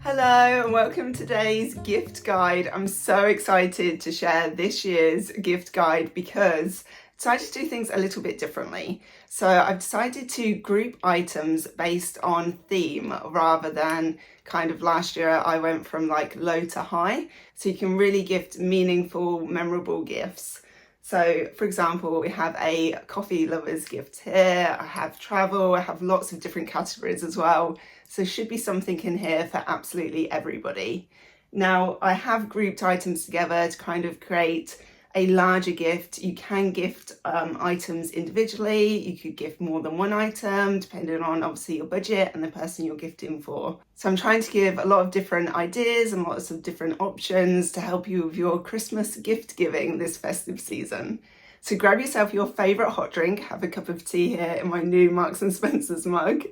Hello and welcome to today's gift guide. I'm so excited to share this year's gift guide because I decided to do things a little bit differently. So I've decided to group items based on theme rather than kind of last year I went from like low to high. So you can really gift meaningful, memorable gifts. So for example, we have a coffee lovers gift here, I have travel, I have lots of different categories as well. So there should be something in here for absolutely everybody. Now I have grouped items together to kind of create a larger gift. You can gift items individually, you could gift more than one item depending on obviously your budget and the person you're gifting for. So I'm trying to give a lot of different ideas and lots of different options to help you with your Christmas gift giving this festive season. So grab yourself your favourite hot drink, have a cup of tea here in my new Marks and Spencer's mug.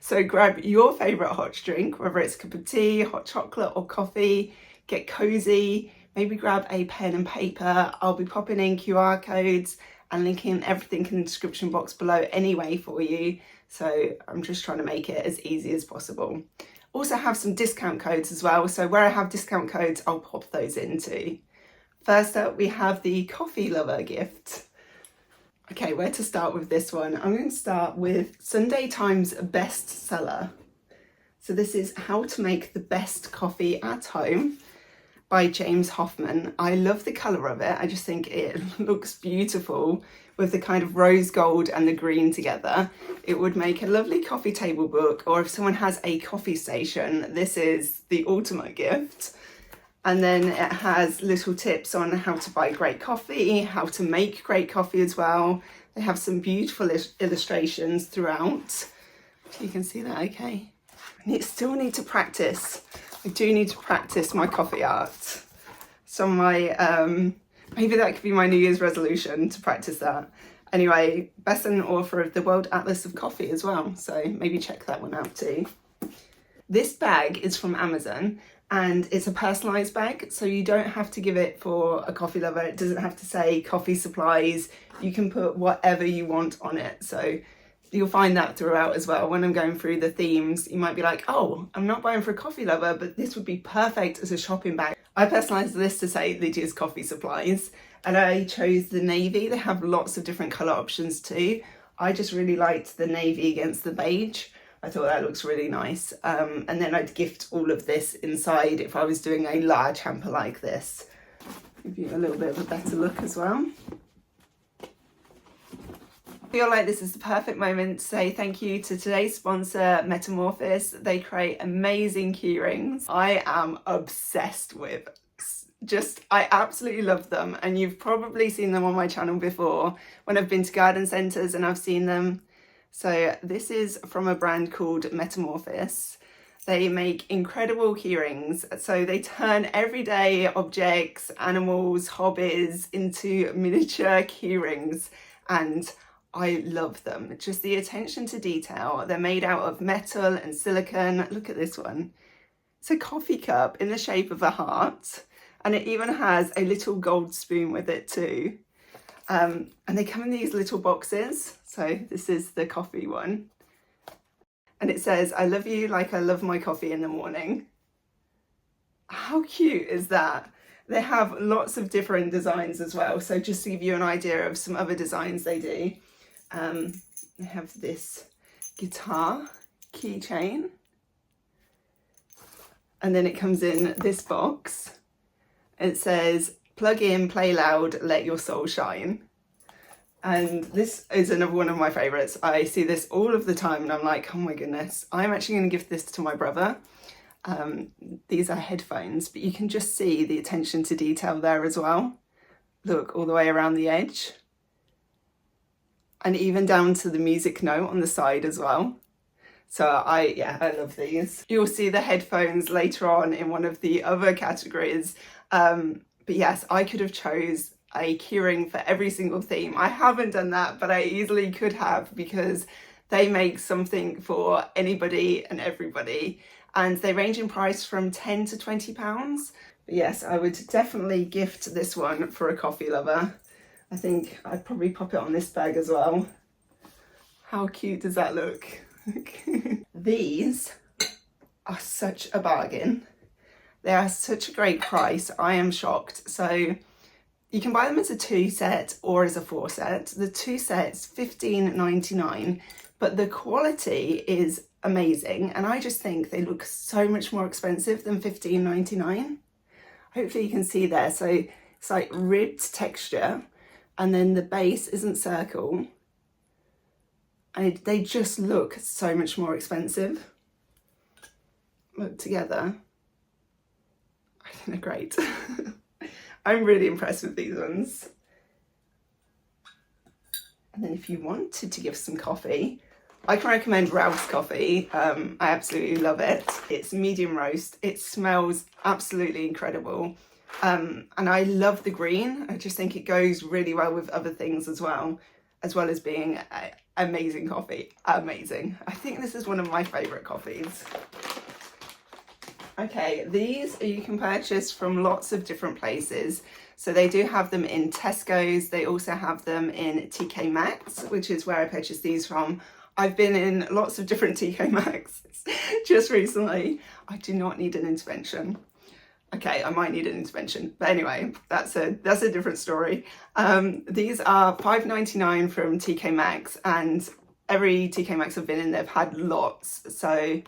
So grab your favourite hot drink, whether it's a cup of tea, hot chocolate or coffee, get cosy. Maybe grab a pen and paper. I'll be popping in QR codes and linking everything in the description box below anyway for you. So I'm just trying to make it as easy as possible. Also have some discount codes as well. So where I have discount codes, I'll pop those in too. First up, we have the coffee lover gift. Okay, where to start with this one? I'm going to start with Sunday Times bestseller. So this is How to Make the Best Coffee at Home by James Hoffman. I love the colour of it. I just think it looks beautiful with the kind of rose gold and the green together. It would make a lovely coffee table book, or if someone has a coffee station, this is the ultimate gift. And then it has little tips on how to buy great coffee, how to make great coffee as well. They have some beautiful illustrations throughout. You can see that okay. I still need to practice. I do need to practice my coffee art. So maybe that could be my New Year's resolution, to practice that. Anyway, best-selling author of the World Atlas of Coffee as well. So maybe check that one out too. This bag is from Amazon and it's a personalised bag. So you don't have to give it for a coffee lover. It doesn't have to say coffee supplies. You can put whatever you want on it. So you'll find that throughout as well. When I'm going through the themes, you might be like, oh, I'm not buying for a coffee lover, but this would be perfect as a shopping bag. I personalised this to say Lydia's Coffee Supplies, and I chose the navy. They have lots of different colour options too. I just really liked the navy against the beige. I thought that looks really nice. And then I'd gift all of this inside if I was doing a large hamper like this. Give you a little bit of a better look as well. I feel like this is the perfect moment to say thank you to today's sponsor, Metamorphosis. They create amazing key rings. I am obsessed with. I absolutely love them, and you've probably seen them on my channel before when I've been to garden centres and I've seen them. So this is from a brand called Metamorphosis. They make incredible key rings. So they turn everyday objects, animals, hobbies into miniature key rings, and I love them. Just the attention to detail. They're made out of metal and silicone. Look at this one. It's a coffee cup in the shape of a heart, and it even has a little gold spoon with it too. And they come in these little boxes. So this is the coffee one. And it says, I love you like I love my coffee in the morning. How cute is that? They have lots of different designs as well. So just to give you an idea of some other designs they do. They have this guitar keychain. And then it comes in this box. It says, plug in, play loud, let your soul shine. And this is another one of my favourites. I see this all of the time and I'm like, oh my goodness, I'm actually going to give this to my brother. These are headphones, but you can just see the attention to detail there as well. Look, all the way around the edge. And even down to the music note on the side as well. So I love these. You'll see the headphones later on in one of the other categories. But yes, I could have chose a keyring for every single theme. I haven't done that, but I easily could have, because they make something for anybody and everybody. And they range in price from £10 to £20. But yes, I would definitely gift this one for a coffee lover. I think I'd probably pop it on this bag as well. How cute does that look? These are such a bargain. They are such a great price. I am shocked. So you can buy them as a 2 set or as a 4 set. The 2 sets, $15.99, but the quality is amazing. And I just think they look so much more expensive than $15.99. Hopefully you can see there. So it's like ribbed texture, and then the base isn't circle. And they just look so much more expensive. Look together. I think they're great. I'm really impressed with these ones. And then if you wanted to give some coffee, I can recommend Ralph's coffee. I absolutely love it. It's medium roast. It smells absolutely incredible. And I love the green. I just think it goes really well with other things as well as being amazing coffee. Amazing. I think this is one of my favorite coffees. Okay, these you can purchase from lots of different places. So they do have them in Tesco's. They also have them in TKmaxx, which is where I purchased these from. I've been in lots of different TKmaxx just recently. I do not need an intervention. Okay, I might need an intervention, but anyway, that's a different story. These are $5.99 from TKmaxx, and every TKmaxx I've been in, they've had lots. So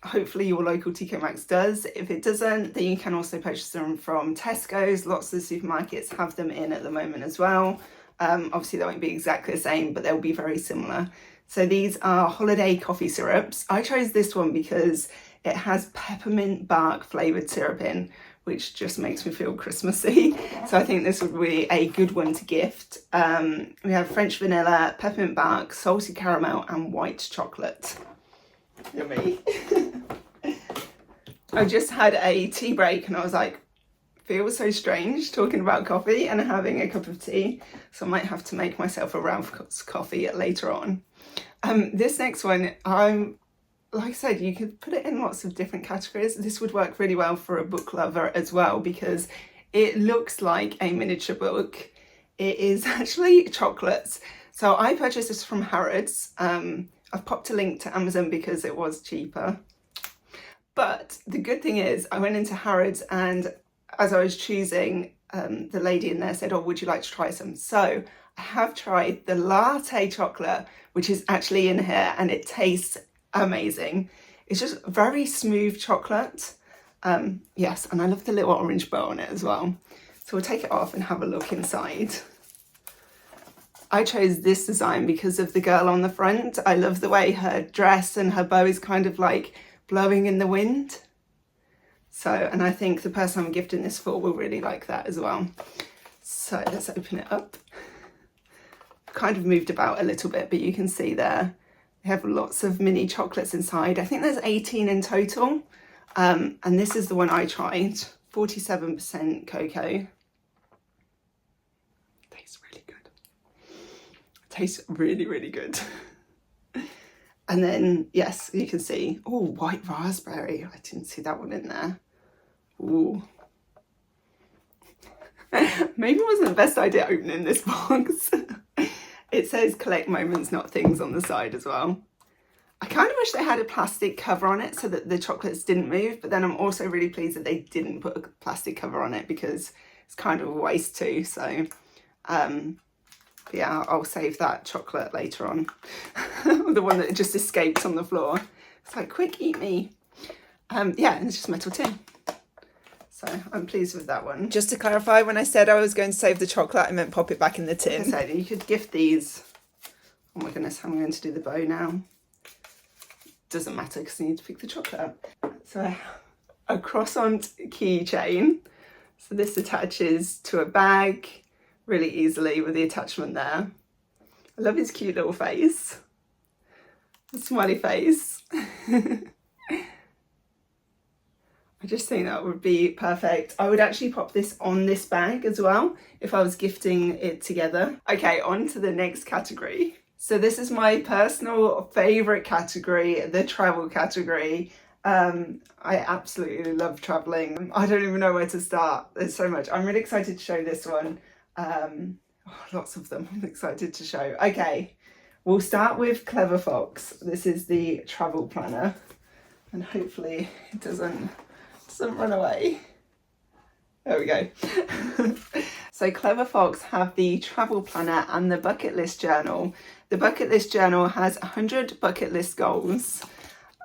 hopefully your local TKmaxx does. If it doesn't, then you can also purchase them from Tesco's. Lots of the supermarkets have them in at the moment as well. Obviously they won't be exactly the same, but they'll be very similar. So these are holiday coffee syrups. I chose this one because it has peppermint bark flavoured syrup in, which just makes me feel Christmassy. So I think this would be a good one to gift. We have French vanilla, peppermint bark, salted caramel and white chocolate. Yummy. I just had a tea break and I was like, feels so strange talking about coffee and having a cup of tea. So I might have to make myself a Ralph's coffee later on. This next one, like I said, you could put it in lots of different categories. This would work really well for a book lover as well because it looks like a miniature book. It is actually chocolates. So I purchased this from Harrods. I've popped a link to Amazon because it was cheaper. But the good thing is I went into Harrods, and as I was choosing, the lady in there said, oh, would you like to try some? So I have tried the latte chocolate, which is actually in here, and it tastes amazing. It's just very smooth chocolate. Yes, and I love the little orange bow on it as well. So we'll take it off and have a look inside. I chose this design because of the girl on the front. I love the way her dress and her bow is kind of like blowing in the wind. So, and I think the person I'm gifting this for will really like that as well. So let's open it up. Kind of moved about a little bit, but you can see there, they have lots of mini chocolates inside. I think there's 18 in total. And this is the one I tried, 47% cocoa. Tastes really good. Tastes really, really good. And then, yes, you can see, oh, white raspberry. I didn't see that one in there. Ooh. Maybe it wasn't the best idea opening this box. It says collect moments, not things on the side as well. I kind of wish they had a plastic cover on it so that the chocolates didn't move, but then I'm also really pleased that they didn't put a plastic cover on it because it's kind of a waste too. So, but yeah, I'll save that chocolate later on. The one that just escaped on the floor. It's like, quick, eat me. Yeah, and it's just metal tin. So I'm pleased with that one. Just to clarify, when I said I was going to save the chocolate, I meant pop it back in the tin. So you could gift these. Oh my goodness, I'm going to do the bow now. Doesn't matter because I need to pick the chocolate up. So a croissant keychain. So this attaches to a bag really easily with the attachment there. I love his cute little face. A smiley face. I just think that would be perfect. I would actually pop this on this bag as well if I was gifting it together. Okay, on to the next category. So this is my personal favourite category, the travel category. I absolutely love travelling. I don't even know where to start. There's so much. I'm really excited to show this one. Lots of them I'm excited to show. Okay, we'll start with Clever Fox. This is the travel planner. and hopefully it doesn't run away. There we go. So Clever Fox have the travel planner and the bucket list journal. The bucket list journal has 100 bucket list goals.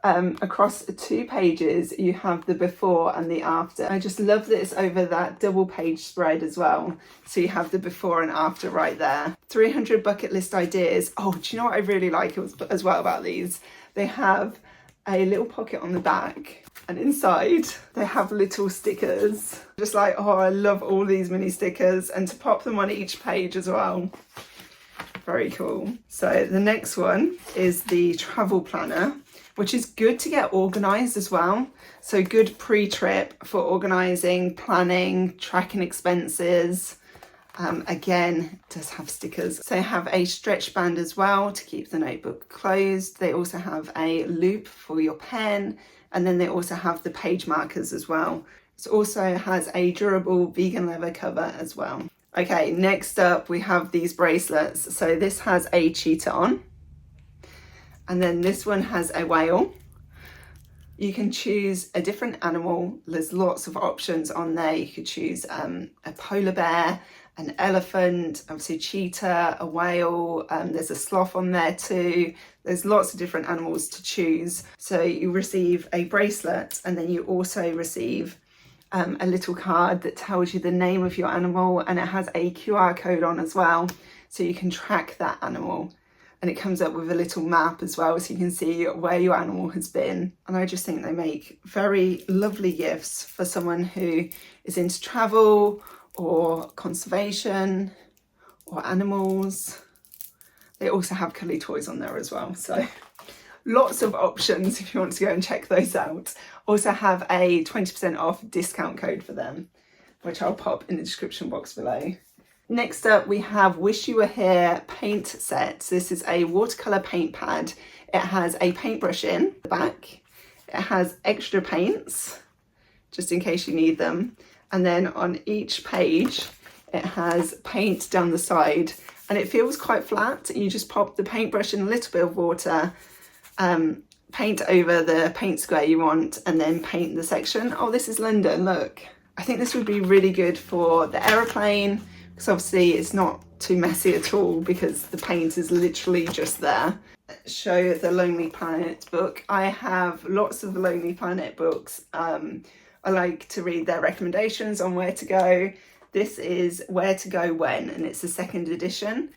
Across 2 pages you have the before and the after. I just love that it's over that double page spread as well, so you have the before and after right there. 300 bucket list ideas. Oh, do you know what I really like as well about these? They have a little pocket on the back, and inside they have little stickers. Just like, oh, I love all these mini stickers, and to pop them on each page as well. Very cool. So the next one is the travel planner, which is good to get organised as well. So good pre-trip for organising, planning, tracking expenses. Again, it does have stickers. So they have a stretch band as well to keep the notebook closed. They also have a loop for your pen, and then they also have the page markers as well. It also has a durable vegan leather cover as well. Okay, next up we have these bracelets. So this has a cheetah on, and then this one has a whale. You can choose a different animal. There's lots of options on there. You could choose a polar bear, an elephant, obviously a cheetah, a whale. There's a sloth on there too. There's lots of different animals to choose. So you receive a bracelet, and then you also receive a little card that tells you the name of your animal, and it has a QR code on as well, so you can track that animal. And it comes up with a little map as well, so you can see where your animal has been. And I just think they make very lovely gifts for someone who is into travel or conservation or animals. They also have cuddly toys on there as well, so lots of options if you want to go and check those out. Also have a 20% off discount code for them, which I'll pop in the description box below. Next up we have Wish You Were Here paint sets. This is a watercolour paint pad. It has a paintbrush in the back. It has extra paints, just in case you need them. And then on each page it has paint down the side, and it feels quite flat. You just pop the paintbrush in a little bit of water, paint over the paint square you want, and then paint the section. Oh, this is London, look. I think this would be really good for the aeroplane, because obviously it's not too messy at all because the paint is literally just there. Show the Lonely Planet book. I have lots of the Lonely Planet books. I like to read their recommendations on where to go. This is Where to Go When, and it's the 2nd edition.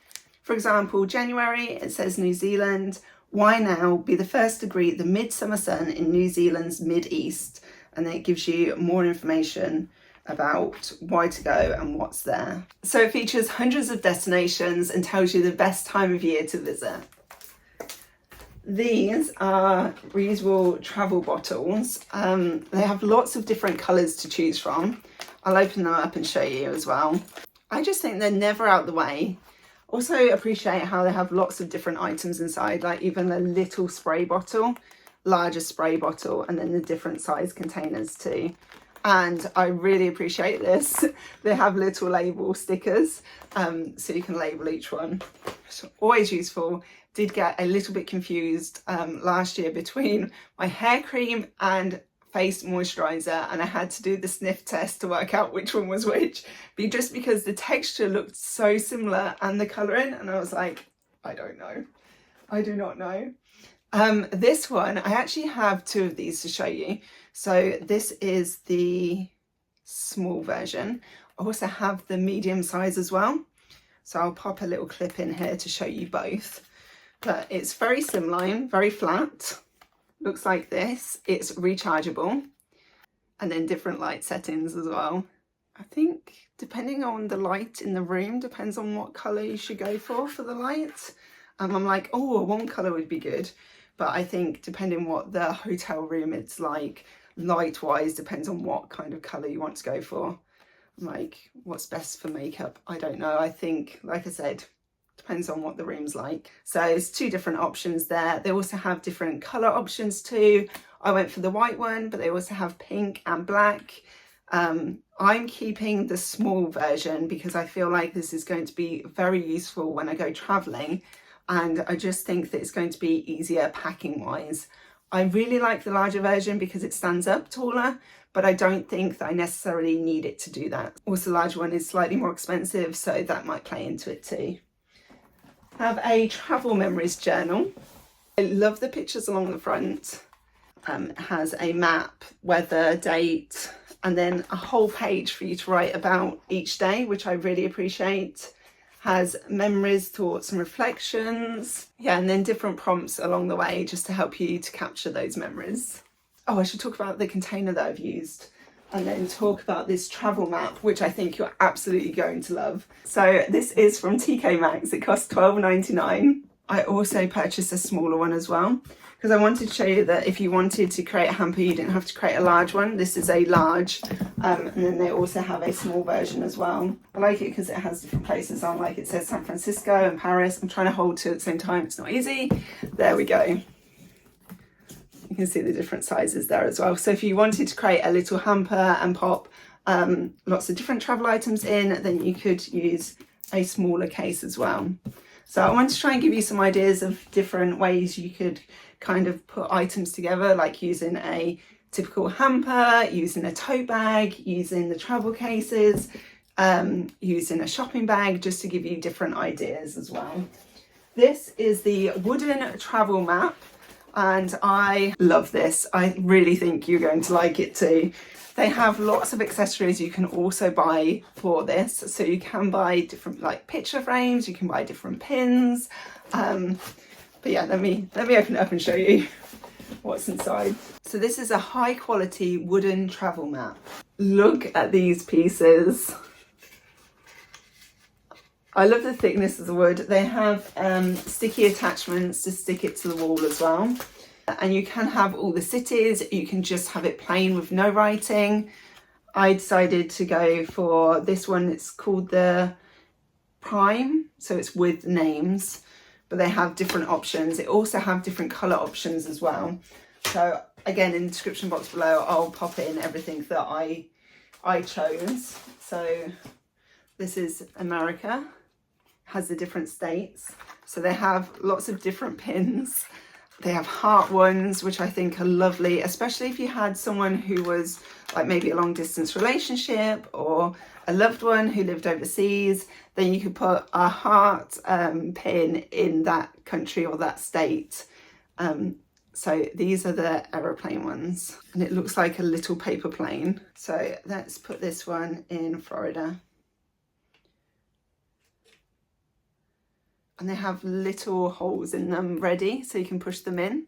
For example, January, it says New Zealand. Why now? Be the first to greet the midsummer sun in New Zealand's mid-east. And then it gives you more information about why to go and what's there. So it features hundreds of destinations and tells you the best time of year to visit. These are reusable travel bottles. They have lots of different colours to choose from. I'll open them up and show you as well. I just think they're never out the way. Also appreciate how they have lots of different items inside, like even a little spray bottle, larger spray bottle, and then the different size containers too. And I really appreciate this. They have little label stickers, so you can label each one. It's always useful. Did get a little bit confused last year between my hair cream and face moisturizer, and I had to do the sniff test to work out which one was which, just because the texture looked so similar and the colouring, and I was like, I don't know. I do not know. This one, I actually have 2 of these to show you. So this is the small version. I also have the medium size as well. So I'll pop a little clip in here to show you both. But it's very slimline, very flat. Looks like this. It's rechargeable. And then different light settings as well. I think depending on the light in the room, depends on what colour you should go for the light. I'm like, oh, one colour would be good. But I think depending what the hotel room it's like, light wise, depends on what kind of colour you want to go for. Like, what's best for makeup? I don't know. I think, like I said, depends on what the room's like. So it's 2 different options there. They also have different colour options too. I went for the white one, but they also have pink and black. I'm keeping the small version because I feel like this is going to be very useful when I go travelling. And I just think that it's going to be easier packing wise. I really like the larger version because it stands up taller, but I don't think that I necessarily need it to do that. Also, the large one is slightly more expensive, so that might play into it too. I have a travel memories journal. I love the pictures along the front. It has a map, weather, date, and then a whole page for you to write about each day, which I really appreciate. Has memories, thoughts and reflections. Yeah, and then different prompts along the way just to help you to capture those memories. Oh, I should talk about the container that I've used and then talk about this travel map, which I think you're absolutely going to love. So this is from TKmaxx. It costs $12.99. I also purchased a smaller one as well because I wanted to show you that if you wanted to create a hamper, you didn't have to create a large one. This is a large, and then they also have a small version as well. I like it because it has different places on, like it says San Francisco and Paris. I'm trying to hold two at the same time. It's not easy. There we go. You can see the different sizes there as well. So if you wanted to create a little hamper and pop lots of different travel items in, then you could use a smaller case as well. So I wanted to try and give you some ideas of different ways you could kind of put items together, like using a typical hamper, using a tote bag, using the travel cases, using a shopping bag, just to give you different ideas as well. This is the wooden travel map. And I love this. I really think you're going to like it too. They have lots of accessories you can also buy for this. So you can buy different like picture frames, you can buy different pins. But yeah, let me open it up and show you what's inside. So this is a high quality wooden travel map. Look at these pieces. I love the thickness of the wood. They have sticky attachments to stick it to the wall as well. And you can have all the cities. You can just have it plain with no writing. I decided to go for this one. It's called the Prime. So it's with names, but they have different options. They also have different colour options as well. So again, in the description box below, I'll pop in everything that I chose. So this is America. Has the different states, so they have lots of different pins. They have heart ones, which I think are lovely, especially if you had someone who was like maybe a long distance relationship or a loved one who lived overseas. Then you could put a heart pin in that country or that state. So these are the aeroplane ones, and it looks like a little paper plane. So let's put this one in Florida. And they have little holes in them ready so you can push them in.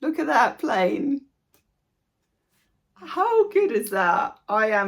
Look at that plane. How good is that? I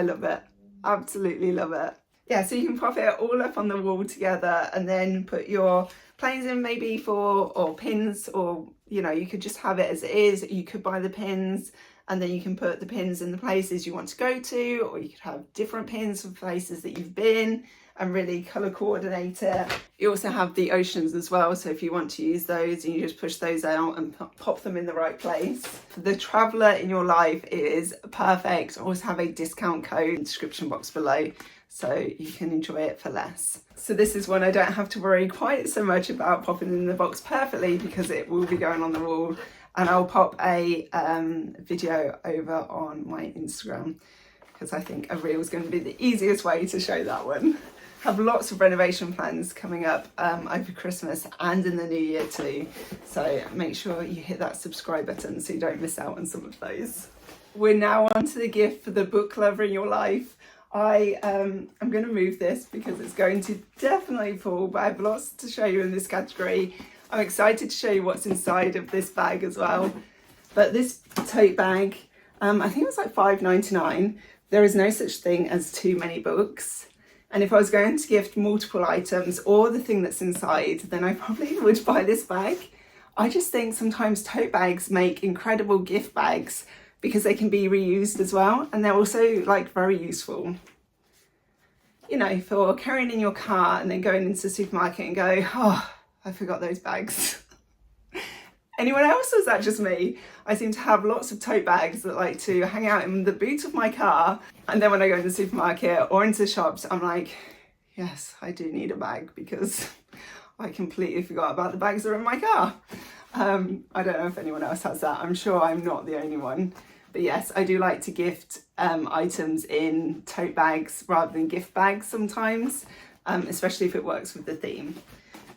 love it. Absolutely love it. Yeah, so you can pop it all up on the wall together and then put your planes in maybe or pins, or, you know, you could just have it as it is. You could buy the pins and then you can put the pins in the places you want to go to, or you could have different pins for places that you've been and really colour coordinate it. You also have the oceans as well, so if you want to use those, you just push those out and pop them in the right place. The traveller in your life is perfect. I always have a discount code in the description box below, so you can enjoy it for less. So this is one I don't have to worry quite so much about popping in the box perfectly, because it will be going on the wall, and I'll pop a video over on my Instagram, because I think a reel is going to be the easiest way to show that one. Have lots of renovation plans coming up over Christmas and in the new year too, so make sure you hit that subscribe button so you don't miss out on some of those. We're now on to the gift for the book lover in your life. I'm going to move this because it's going to definitely fall, but I have lots to show you in this category. I'm excited to show you what's inside of this bag as well. But this tote bag, I think it was like $5.99. There is no such thing as too many books. And if I was going to gift multiple items or the thing that's inside, then I probably would buy this bag. I just think sometimes tote bags make incredible gift bags because they can be reused as well. And they're also like very useful, you know, for carrying in your car and then going into the supermarket and go, oh, I forgot those bags. Anyone else, or is that just me? I seem to have lots of tote bags that like to hang out in the boot of my car, and then when I go in the supermarket or into the shops, I'm like, yes, I do need a bag, because I completely forgot about the bags that are in my car. I don't know if anyone else has that. I'm sure I'm not the only one. But yes, I do like to gift items in tote bags rather than gift bags sometimes, especially if it works with the theme.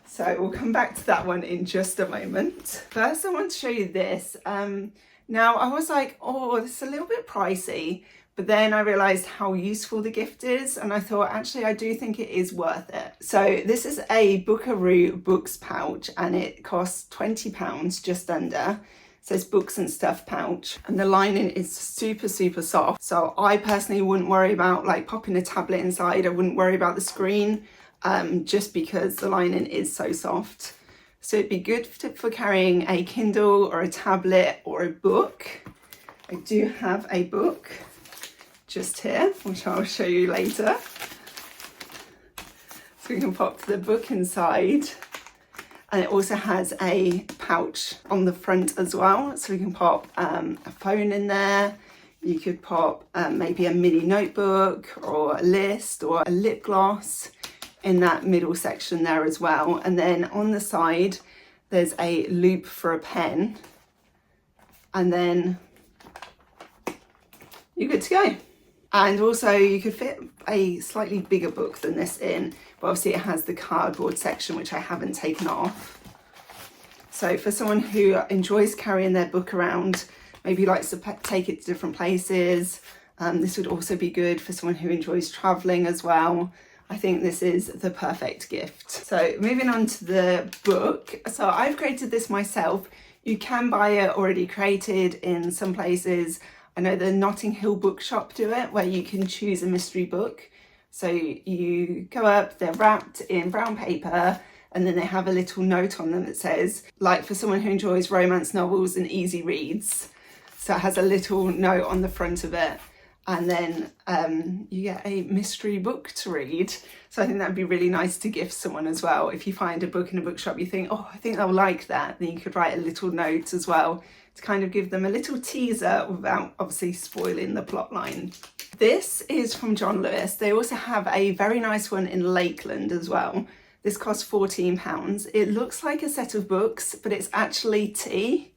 So we'll come back to that one in just a moment. First, I want to show you this. Now, I was like, oh, this is a little bit pricey. But then I realised how useful the gift is, and I thought, actually, I do think it is worth it. So this is a Bookaroo Books pouch, and it costs £20, just under. It says books and stuff pouch, and the lining is super, super soft. So I personally wouldn't worry about like popping a tablet inside. I wouldn't worry about the screen, just because the lining is so soft. So it'd be good for carrying a Kindle or a tablet or a book. I do have a book just here, which I'll show you later. So we can pop the book inside, and it also has a pouch on the front as well, so we can pop a phone in there. You could pop maybe a mini notebook or a list or a lip gloss in that middle section there as well. And then on the side there's a loop for a pen, and then you're good to go. And also you could fit a slightly bigger book than this in, but obviously it has the cardboard section, which I haven't taken off. So for someone who enjoys carrying their book around, maybe likes to take it to different places, this would also be good for someone who enjoys traveling as well. I think this is the perfect gift. So moving on to the book. So I've created this myself. You can buy it already created in some places. I know the Notting Hill bookshop do it, where you can choose a mystery book. So you go up, they're wrapped in brown paper, and then they have a little note on them that says, like for someone who enjoys romance novels and easy reads. So it has a little note on the front of it, and then you get a mystery book to read. So I think that'd be really nice to gift someone as well. If you find a book in a bookshop, you think, oh, I think they'll like that, then you could write a little note as well, to kind of give them a little teaser without obviously spoiling the plot line. This is from John Lewis. They also have a very nice one in Lakeland as well. This costs £14. It looks like a set of books, but it's actually tea.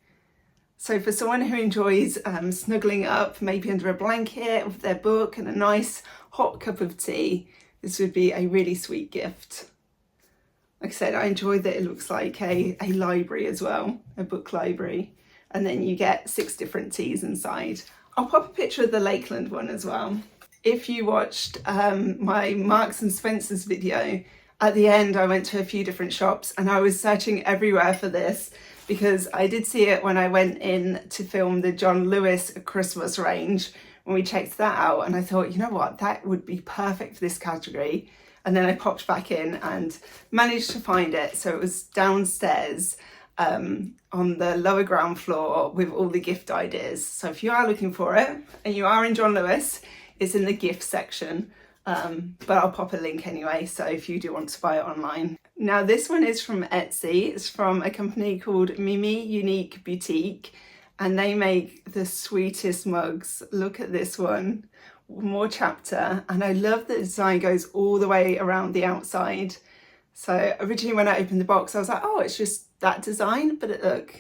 So for someone who enjoys snuggling up, maybe under a blanket with their book and a nice hot cup of tea, this would be a really sweet gift. Like I said, I enjoy that it looks like a library as well, a book library. And then you get 6 different teas inside. I'll pop a picture of the Lakeland one as well. If you watched my Marks and Spencer's video, at the end I went to a few different shops and I was searching everywhere for this, because I did see it when I went in to film the John Lewis Christmas range, when we checked that out, and I thought, you know what, that would be perfect for this category. And then I popped back in and managed to find it. So it was downstairs on the lower ground floor with all the gift ideas. So if you are looking for it and you are in John Lewis, it's in the gift section, but I'll pop a link anyway, so if you do want to buy it online. Now this one is from Etsy. It's from a company called Mimi Unique Boutique, and they make the sweetest mugs. Look at this one, more chapter, and I love that the design goes all the way around the outside. So originally when I opened the box I was like, oh, it's just that design, but look,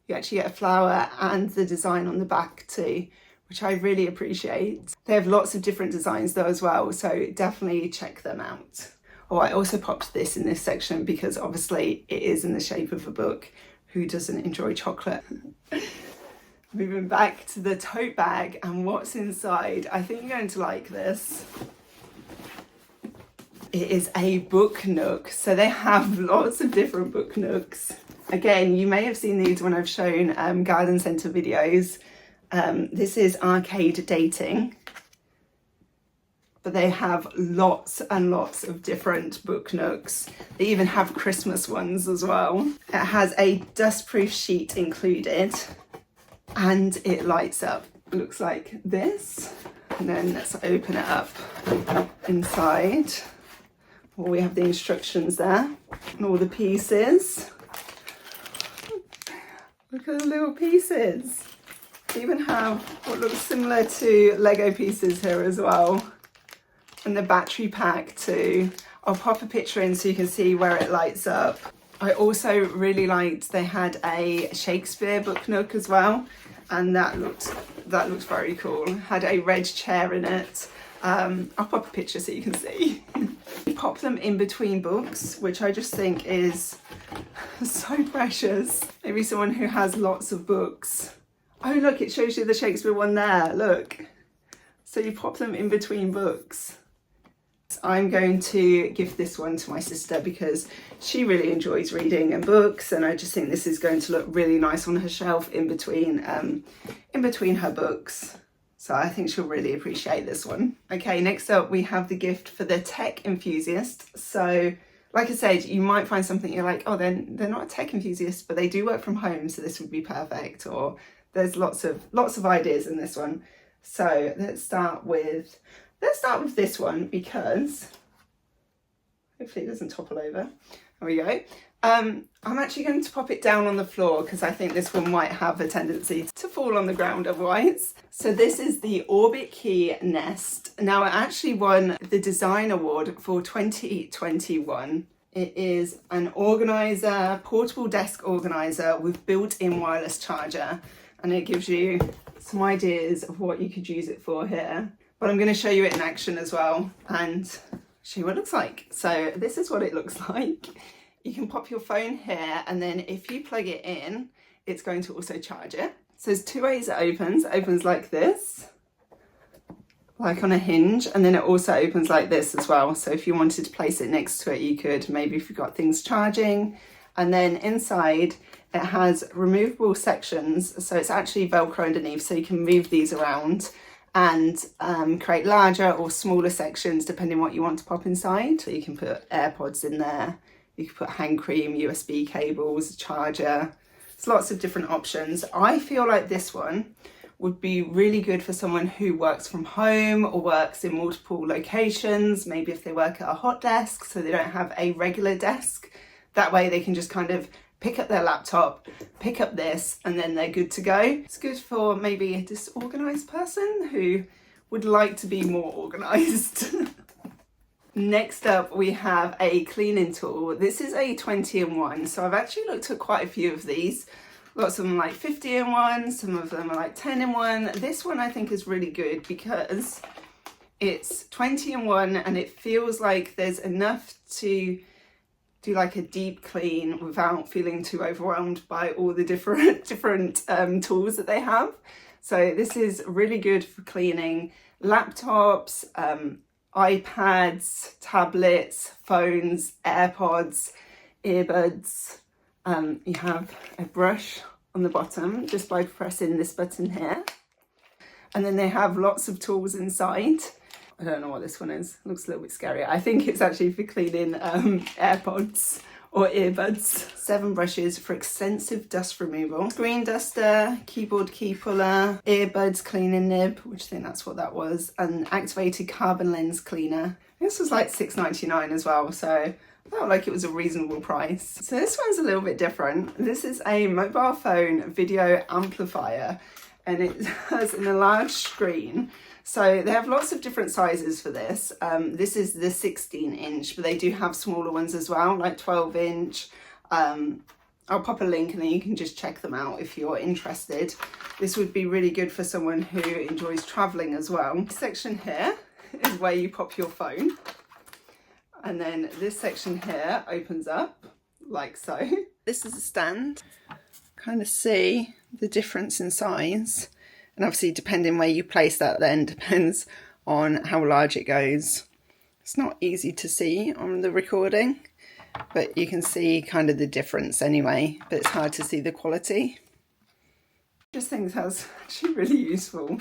you actually get a flower and the design on the back too, which I really appreciate. They have lots of different designs though as well, so definitely check them out. Oh, I also popped this in this section because obviously it is in the shape of a book. Who doesn't enjoy chocolate? Moving back to the tote bag and what's inside. I think you're going to like this. It is a book nook. So they have lots of different book nooks. Again, you may have seen these when I've shown garden centre videos. This is arcade dating. But they have lots and lots of different book nooks. They even have Christmas ones as well. It has a dustproof sheet included and it lights up. It looks like this. And then let's open it up inside. Well, we have the instructions there and all the pieces. Look at the little pieces. They even have what looks similar to Lego pieces here as well. And the battery pack too. I'll pop a picture in so you can see where it lights up. I also really liked they had a Shakespeare book nook as well, and that looked very cool. Had a red chair in it. I'll pop a picture so you can see. You pop them in between books, which I just think is so precious. Maybe someone who has lots of books. Oh look, it shows you the Shakespeare one there, look. So you pop them in between books. I'm going to give this one to my sister because she really enjoys reading and books, and I just think this is going to look really nice on her shelf in between her books. So I think she'll really appreciate this one. Okay, next up we have the gift for the tech enthusiast. So like I said, you might find something you're like, oh, they're not a tech enthusiast, but they do work from home, so this would be perfect. Or there's lots of ideas in this one. So let's start with this one because hopefully it doesn't topple over. There we go. I'm actually going to pop it down on the floor because I think this one might have a tendency to fall on the ground otherwise. So this is the Orbit Key Nest. Now it actually won the Design Award for 2021. It is an organizer, portable desk organizer with built-in wireless charger, and it gives you some ideas of what you could use it for here. But I'm going to show you it in action as well and show you what it looks like. So this is what it looks like. You can pop your phone here, and then if you plug it in, it's going to also charge it. So there's two ways it opens. It opens like this, like on a hinge, and then it also opens like this as well. So if you wanted to place it next to it, you could, maybe if you've got things charging. And then inside it has removable sections. So it's actually Velcro underneath, so you can move these around and create larger or smaller sections depending on what you want to pop inside. So you can put AirPods in there. You can put hand cream, USB cables, a charger. There's lots of different options. I feel like this one would be really good for someone who works from home or works in multiple locations. Maybe if they work at a hot desk, so they don't have a regular desk. That way they can just kind of pick up their laptop, pick up this, and then they're good to go. It's good for maybe a disorganized person who would like to be more organized. Next up, we have a cleaning tool. This is a 20-in-1. So I've actually looked at quite a few of these. Lots of them are like 50-in-1, some of them are like 10-in-1. This one I think is really good because it's 20-in-1 and it feels like there's enough to do like a deep clean without feeling too overwhelmed by all the different tools that they have. So this is really good for cleaning laptops, iPads, tablets, phones, AirPods, earbuds. You have a brush on the bottom just by pressing this button here. And then they have lots of tools inside. I don't know what this one is. It looks a little bit scary. I think it's actually for cleaning AirPods or earbuds. 7 brushes for extensive dust removal. Screen duster, keyboard key puller, earbuds cleaning nib, which I think that's what that was, and activated carbon lens cleaner. This was like $6.99 as well, so I felt like it was a reasonable price. So this one's a little bit different. This is a mobile phone video amplifier, and it has an enlarged screen. So they have lots of different sizes for this. This is the 16-inch, but they do have smaller ones as well, like 12-inch. I'll pop a link and then you can just check them out if you're interested. This would be really good for someone who enjoys traveling as well. This section here is where you pop your phone. And then this section here opens up like so. This is a stand. Kind of see the difference in size. And obviously depending where you place that then depends on how large it goes. It's not easy to see on the recording, but you can see kind of the difference anyway, but it's hard to see the quality. I just think that's actually really useful.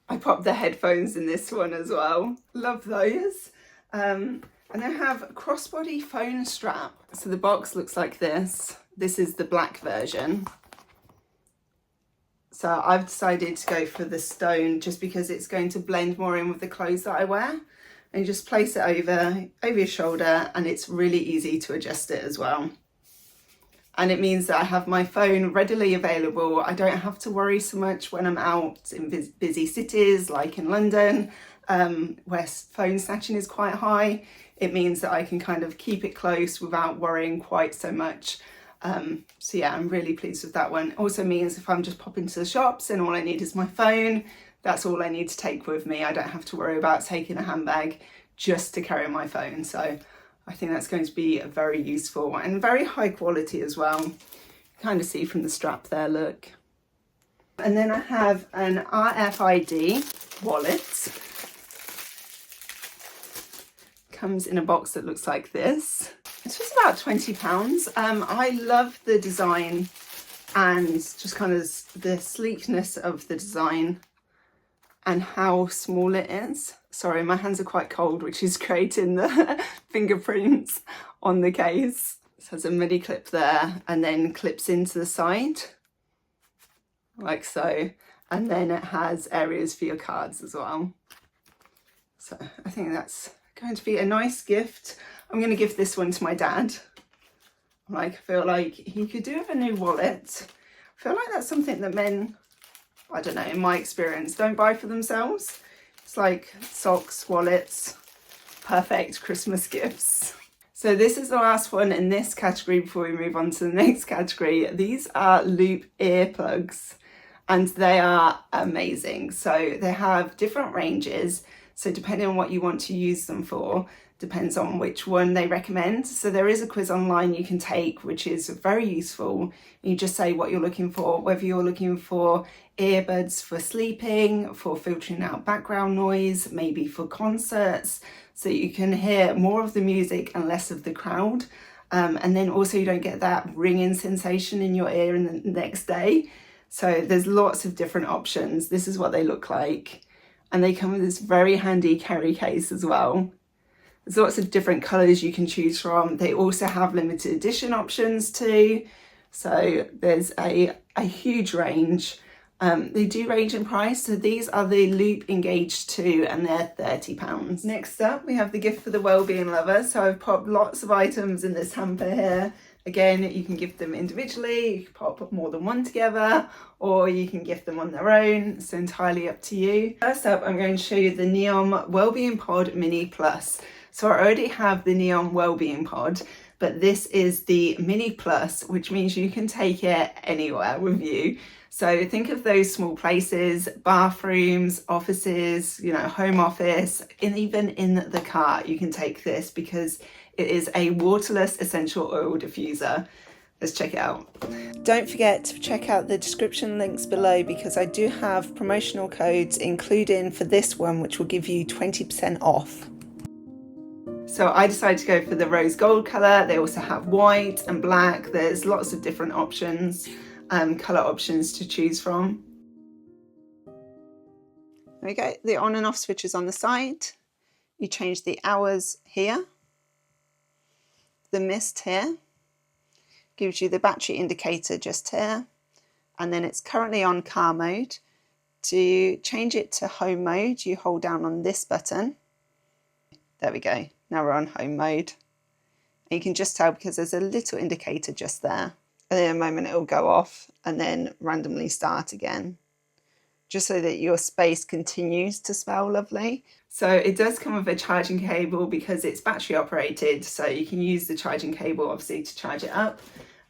I popped the headphones in this one as well. Love those. And I have a crossbody phone strap. So the box looks like this. This is the black version. So I've decided to go for the stone just because it's going to blend more in with the clothes that I wear. And you just place it over your shoulder, and it's really easy to adjust it as well. And it means that I have my phone readily available. I don't have to worry so much when I'm out in busy cities like in London. where phone snatching is quite high. It means that I can kind of keep it close without worrying quite so much. So yeah, I'm really pleased with that one. It also means if I'm just popping to the shops and all I need is my phone, that's all I need to take with me. I don't have to worry about taking a handbag just to carry my phone. So I think that's going to be very useful and very high quality as well. Kind of see from the strap there, look. And then I have an RFID wallet. Comes in a box that looks like this. This was about £20. I love the design and just kind of the sleekness of the design and how small it is. Sorry, my hands are quite cold, which is creating the fingerprints on the case. It has a midi clip there and then clips into the side, like so. And then it has areas for your cards as well. So I think that's going to be a nice gift. I'm going to give this one to my dad. I feel like he could do with a new wallet. I feel like that's something that men, I don't know, in my experience, don't buy for themselves. It's like socks, wallets, perfect Christmas gifts. So this is the last one in this category before we move on to the next category. These are loop earplugs and they are amazing. So they have different ranges. So depending on what you want to use them for, depends on which one they recommend. So there is a quiz online you can take, which is very useful. You just say what you're looking for, whether you're looking for earbuds for sleeping, for filtering out background noise, maybe for concerts, so you can hear more of the music and less of the crowd. And then also you don't get that ringing sensation in your ear in the next day. So there's lots of different options. This is what they look like. And they come with this very handy carry case as well. There's lots of different colours you can choose from. They also have limited edition options too. So there's a huge range. They do range in price. So these are the Loop Engage 2 and they're £30. Next up, we have the gift for the wellbeing lover. So I've popped lots of items in this hamper here. Again, you can gift them individually, you can pop more than one together, or you can gift them on their own. It's entirely up to you. First up, I'm going to show you the Neon Wellbeing Pod Mini Plus. So I already have the Neon Wellbeing Pod, but this is the Mini Plus, which means you can take it anywhere with you. So think of those small places, bathrooms, offices, home office, and even in the car, you can take this because it is a waterless essential oil diffuser. Let's check it out. Don't forget to check out the description links below because I do have promotional codes including for this one, which will give you 20% off. So I decided to go for the rose gold colour. They also have white and black. There's lots of different options, colour options to choose from. There we go, the on and off switch is on the side. You change the hours here. The mist here gives you the battery indicator just here, and then it's currently on car mode. To change it to home mode, you hold down on this button. There we go, now we're on home mode. And you can just tell because there's a little indicator just there. And in a moment it will go off and then randomly start again, just so that your space continues to smell lovely. So it does come with a charging cable because it's battery operated, so you can use the charging cable obviously to charge it up.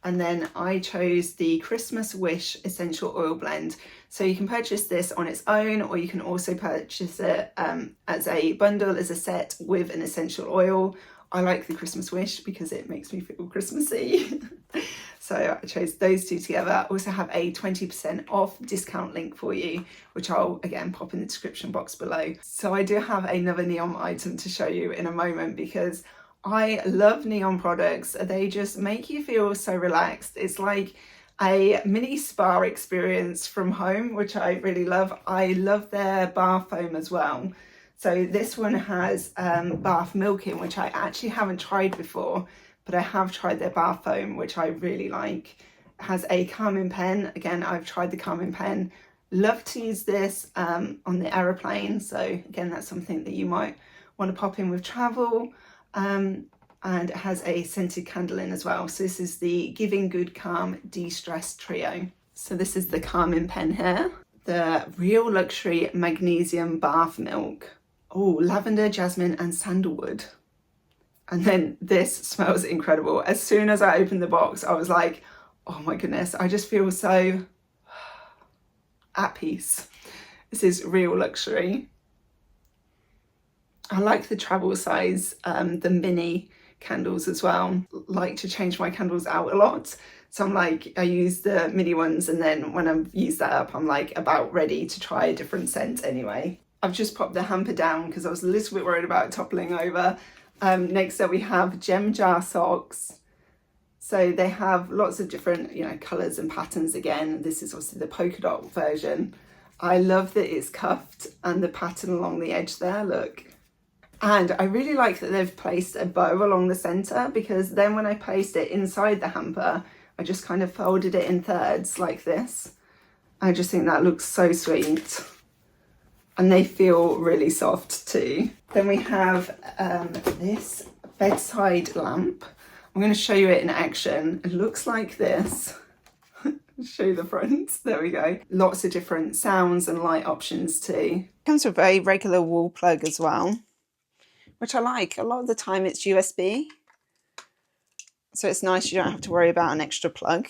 And then I chose the Christmas Wish Essential Oil Blend. So you can purchase this on its own, or you can also purchase it as a bundle, as a set with an essential oil. I like the Christmas Wish because it makes me feel Christmassy. So I chose those two together. I also have a 20% off discount link for you, which I'll again pop in the description box below. So I do have another Neon item to show you in a moment because I love Neon products. They just make you feel so relaxed. It's like a mini spa experience from home, which I really love. I love their bath foam as well. So this one has bath milking, which I actually haven't tried before, but I have tried their bath foam, which I really like. It has a calming pen. Again, I've tried the calming pen. Love to use this on the aeroplane. So again, that's something that you might want to pop in with travel. And it has a scented candle in as well. So this is the Giving Good Calm De-Stress Trio. So this is the calming pen here. The Real Luxury Magnesium Bath Milk. Oh, lavender, jasmine and sandalwood. And then this smells incredible. As soon as I opened the box, I was like, oh my goodness, I just feel so at peace. This is real luxury. I like the travel size, the mini candles as well. Like to change my candles out a lot. So I'm like, I use the mini ones, and then when I've used that up, I'm like about ready to try a different scent anyway. I've just popped the hamper down because I was a little bit worried about it toppling over. Next up we have gem jar socks. So they have lots of different, colours and patterns again. This is obviously the polka dot version. I love that it's cuffed and the pattern along the edge there, look. And I really like that they've placed a bow along the centre, because then when I placed it inside the hamper, I just kind of folded it in thirds like this. I just think that looks so sweet. And they feel really soft too. Then we have this bedside lamp. I'm going to show you it in action. It looks like this. Show you the front. There we go. Lots of different sounds and light options too. Comes with a regular wall plug as well, which I like. A lot of the time it's USB. So it's nice, you don't have to worry about an extra plug.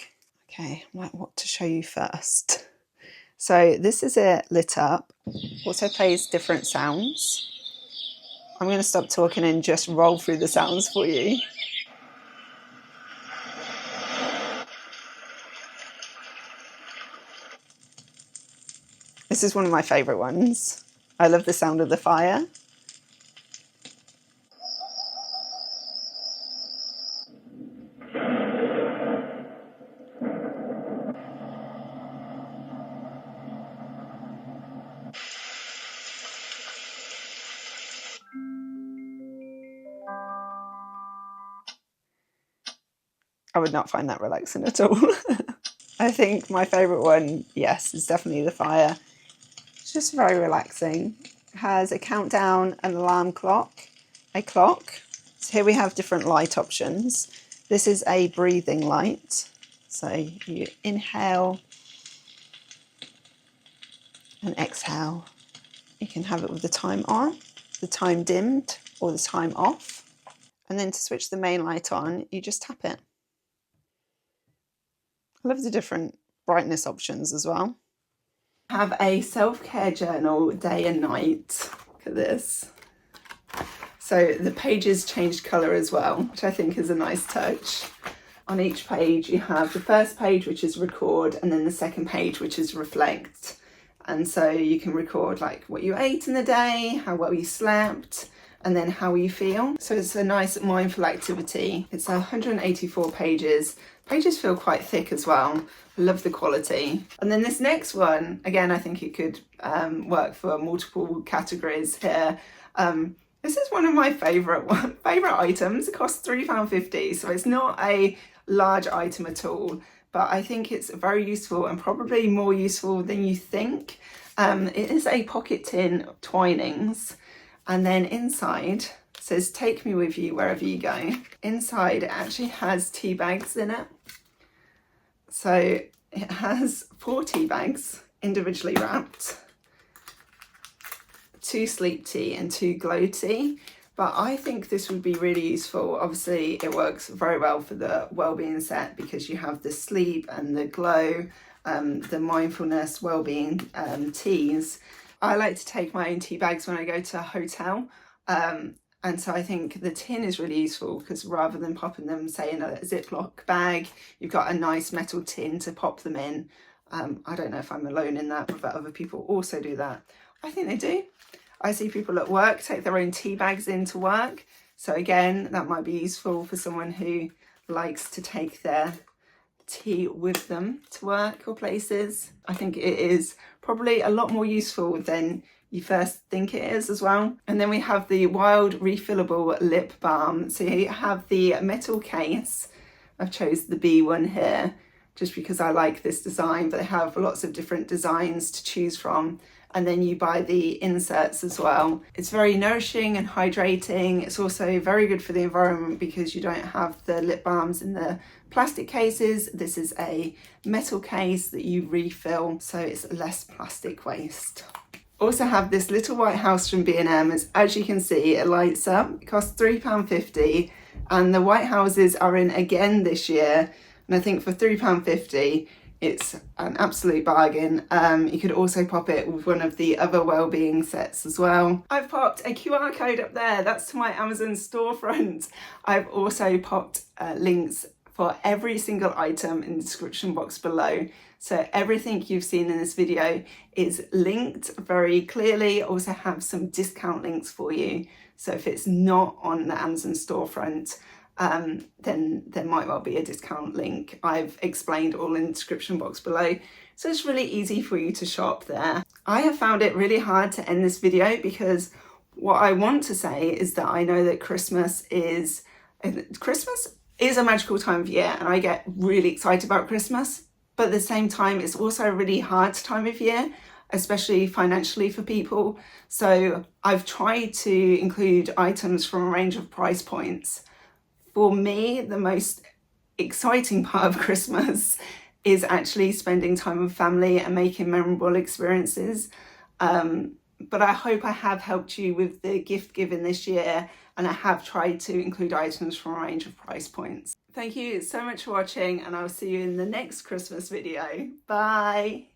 Okay, I might want to show you first. So this is it lit up. Also plays different sounds. I'm going to stop talking and just roll through the sounds for you. This is one of my favourite ones. I love the sound of the fire. I would not find that relaxing at all. I think my favourite one, yes, is definitely the fire. It's just very relaxing. It has a countdown, an alarm clock, a clock. So here we have different light options. This is a breathing light. So you inhale and exhale. You can have it with the time on, the time dimmed, or the time off. And then to switch the main light on, you just tap it. I love the different brightness options as well. I have a self-care journal day and night. Look at this. So the pages changed colour as well, which I think is a nice touch. On each page you have the first page, which is record, and then the second page, which is reflect. And so you can record like what you ate in the day, how well you slept, and then how you feel. So it's a nice mindful activity. It's 184 pages. Pages feel quite thick as well. I love the quality. And then this next one, again, I think it could work for multiple categories here. This is one of my favourite items. It costs £3.50, so it's not a large item at all, but I think it's very useful and probably more useful than you think. It is a pocket tin Twinings, and then inside says take me with you wherever you go. Inside it actually has tea bags in it. So it has 4 tea bags individually wrapped, 2 sleep tea and 2 glow tea. But I think this would be really useful. Obviously it works very well for the wellbeing set because you have the sleep and the glow, the mindfulness wellbeing teas. I like to take my own tea bags when I go to a hotel. And so I think the tin is really useful because rather than popping them, say, in a Ziploc bag, you've got a nice metal tin to pop them in. I don't know if I'm alone in that, but other people also do that. I think they do. I see people at work take their own tea bags into work. So again, that might be useful for someone who likes to take their tea with them to work or places. I think it is probably a lot more useful than you first think it is as well. And then we have the Wild refillable lip balm. So you have the metal case. I've chose the B one here just because I like this design, but they have lots of different designs to choose from. And then you buy the inserts as well. It's very nourishing and hydrating. It's also very good for the environment because you don't have the lip balms in the plastic cases. This is a metal case that you refill, so it's less plastic waste. Also have this little white house from B&M. As you can see, it lights up. It costs £3.50, and the white houses are in again this year. And I think for £3.50, it's an absolute bargain. You could also pop it with one of the other well-being sets as well. I've popped a QR code up there. That's to my Amazon storefront. I've also popped links for every single item in the description box below. So everything you've seen in this video is linked very clearly. Also have some discount links for you. So if it's not on the Amazon storefront, then there might well be a discount link. I've explained all in the description box below. So it's really easy for you to shop there. I have found it really hard to end this video because what I want to say is that I know that Christmas is a magical time of year, and I get really excited about Christmas. But at the same time, it's also a really hard time of year, especially financially for people. So I've tried to include items from a range of price points. For me, the most exciting part of Christmas is actually spending time with family and making memorable experiences. But I hope I have helped you with the gift giving this year, and I have tried to include items from a range of price points. Thank you so much for watching, and I'll see you in the next Christmas video. Bye!